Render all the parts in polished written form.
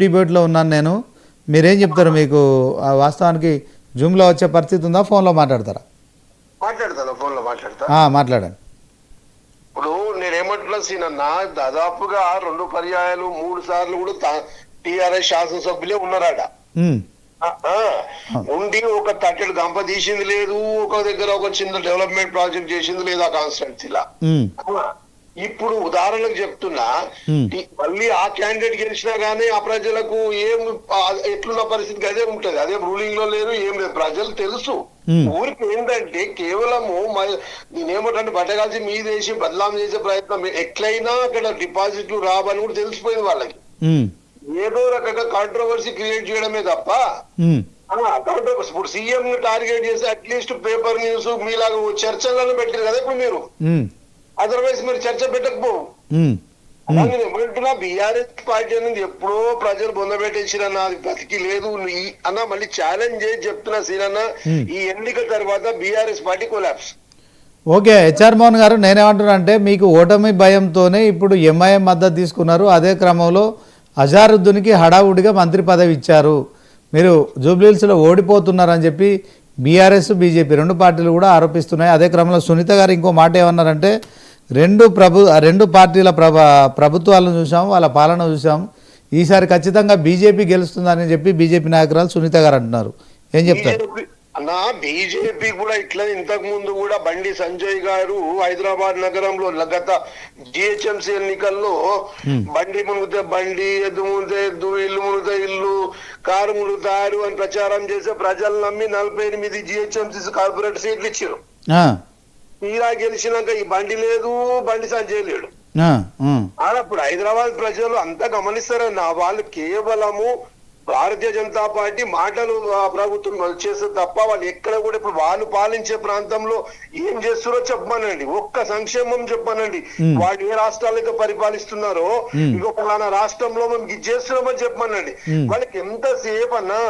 డిబేట్లో ఉన్నాను నేను. మీరేం చెప్తారు? మీకు వాస్తవానికి జూమ్లో వచ్చే పరిస్థితి ఉందా, ఫోన్లో మాట్లాడతారా? మాట్లాడతాను, ఫోన్ లో మాట్లాడతా. మాట్లాడండి. ఇప్పుడు నేనేమంటున్నా సీనన్న, దాదాపుగా 2 పర్యాయాలు 3 సార్లు కూడా టిఆర్ఎస్ శాసనసభ్యులే ఉన్నారట. ఉమ్, ఉండి ఒక తట్టెడు గంప తీసింది లేదు, ఒక దగ్గర ఒక చిన్న డెవలప్మెంట్ ప్రాజెక్ట్ చేసింది లేదు ఆ కాన్స్టిట్యున్సీలా. ఉమ్, ఇప్పుడు ఉదాహరణకు చెప్తున్నా, మళ్ళీ ఆ క్యాండిడేట్ గెలిచినా గానీ ఆ ప్రజలకు ఏం ఎట్లున్న పరిస్థితికి అదే ఉంటది. అదే రూలింగ్ లో లేదు, ఏం లేదు, ప్రజలు తెలుసు. ఊరికి ఏంటంటే కేవలము నేనేమంటే బట్టగాల్సి మీదేసి బదలాం చేసే ప్రయత్నం, ఎట్లయినా అక్కడ డిపాజిట్లు రావని కూడా తెలిసిపోయింది వాళ్ళకి. ఏదో రకంగా కాంట్రవర్సీ క్రియేట్ చేయడమే తప్ప ఇప్పుడు సీఎం టార్గెట్ చేసి అట్లీస్ట్ పేపర్ న్యూస్ మీలాగా చర్చలను పెట్టారు కదా ఇప్పుడు మీరు. అదర్వైజ్ మీరు చర్చ పెట్టకపోవు. ఏమంటున్నా, బీఆర్ఎస్ పార్టీ అనేది ఎప్పుడో ప్రజలు బొందబెట్టేసిన అది బతికి లేదు అన్న. మళ్ళీ ఛాలెంజ్ చేసి చెప్తున్నా సీనన్న, ఈ ఎన్నికల తర్వాత BRS party collapse. Okay, HR Mohan గారు, నేనేమంటున్నా అంటే మీకు ఓటమి భయంతోనే ఇప్పుడు ఎంఐఎం మద్దతు తీసుకున్నారు. అదే క్రమంలో అజారుద్దీన్కి హడావుడిగా మంత్రి పదవి ఇచ్చారు. మీరు జూబ్లీహిల్స్లో ఓడిపోతున్నారని చెప్పి బీఆర్ఎస్ బీజేపీ 2 పార్టీలు కూడా ఆరోపిస్తున్నాయి. అదే క్రమంలో సునీత గారు ఇంకో మాట ఏమన్నారంటే, రెండు పార్టీల ప్రభుత్వాలను చూసాము, వాళ్ళ పాలన చూసాము, ఈసారి ఖచ్చితంగా బీజేపీ గెలుస్తుందని చెప్పి బీజేపీ నాయకురాలు సునీత గారు అంటున్నారు. ఏం చెప్తారు? అన్నా, బీజేపీ కూడా ఇట్లా ఇంతకు ముందు కూడా బండి సంజయ్ గారు హైదరాబాద్ నగరంలో గత జిహెచ్ఎంసీ ఎన్నికల్లో బండి మునిగితే బండి, ఎద్దు మునిగితే ఎద్దు, ఇల్లు మునిగితే ఇల్లు, కారు మునుగుతారు అని ప్రచారం చేసే ప్రజలు నమ్మి 48 జిహెచ్ఎంసీ కార్పొరేట్ సీట్లు ఇచ్చారు. తీరా గెలిచినాక ఈ బండి లేదు, బండి సంజయ్ లేడు. అప్పుడు హైదరాబాద్ ప్రజలు అంతా గమనిస్తారన్న, వాళ్ళు కేవలము భారతీయ జనతా పార్టీ మాటలు ప్రభుత్వం చేస్తే తప్ప వాళ్ళు ఎక్కడ కూడా ఇప్పుడు వాళ్ళు పాలించే ప్రాంతంలో ఏం చేస్తారో చెప్పమనండి, ఒక్క సంక్షేమం చెప్పమనండి. వాళ్ళు ఏ రాష్ట్రాలైతే పరిపాలిస్తున్నారో ఇంకొక పలానా రాష్ట్రంలో మేము ఇది చేస్తున్నామని చెప్పమనండి. వాళ్ళకి ఎంతసేపు అన్నా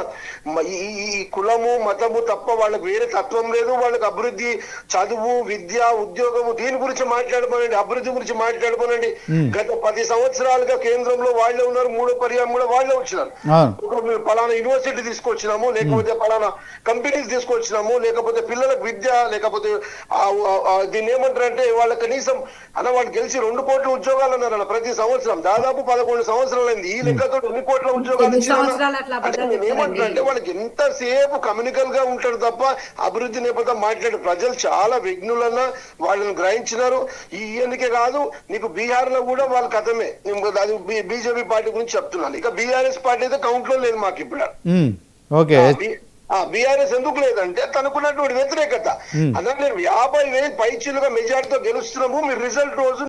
ఈ కులము మతము తప్ప వాళ్ళకి వేరే తత్వం లేదు. వాళ్ళకి అభివృద్ధి, చదువు, విద్య, ఉద్యోగము దీని గురించి మాట్లాడమనండి, అభివృద్ధి గురించి మాట్లాడమనండి. గత 10 సంవత్సరాలుగా కేంద్రంలో వాళ్ళే ఉన్నారు, 3వ పర్యాయం కూడా వాళ్ళే వచ్చినారు. పలానా యూనివర్సిటీ తీసుకొచ్చినాము, లేకపోతే పలానా కంపెనీస్ తీసుకొచ్చినాము, లేకపోతే పిల్లలకు విద్య, లేకపోతే దీన్ని ఏమంటారంటే వాళ్ళ కనీసం అన్న వాళ్ళు గెలిచి 2 కోట్ల ఉద్యోగాలు అన్నారు ప్రతి సంవత్సరం. దాదాపు 11 సంవత్సరాలైంది. ఈ లెక్కతో 2 కోట్ల ఉద్యోగాలు ఇచ్చిన నేనేమంటారంటే వాళ్ళకి ఎంతసేపు కమ్యూనికల్ గా ఉంటారు తప్ప అభివృద్ధి నేపథ్యం మాట్లాడే ప్రజలు చాలా విఘ్నులన్నా వాళ్ళని గ్రహించినారు. ఈ ఎన్నికే కాదు, నీకు బీహార్ లో కూడా వాళ్ళ కథమే. అది బీజేపీ పార్టీ గురించి చెప్తున్నాను. ఇక బీఆర్ఎస్ పార్టీ అయితే కౌంట్ లో లేదు మాకు ఇప్పుడు. బీఆర్ఎస్ ఎందుకు లేదంటే తనకున్నటువంటి వ్యతిరేకత. అదే 50,000 పైచీలుగా మెజార్టీతో గెలుస్తున్నాము, మీరు రిజల్ట్ రోజు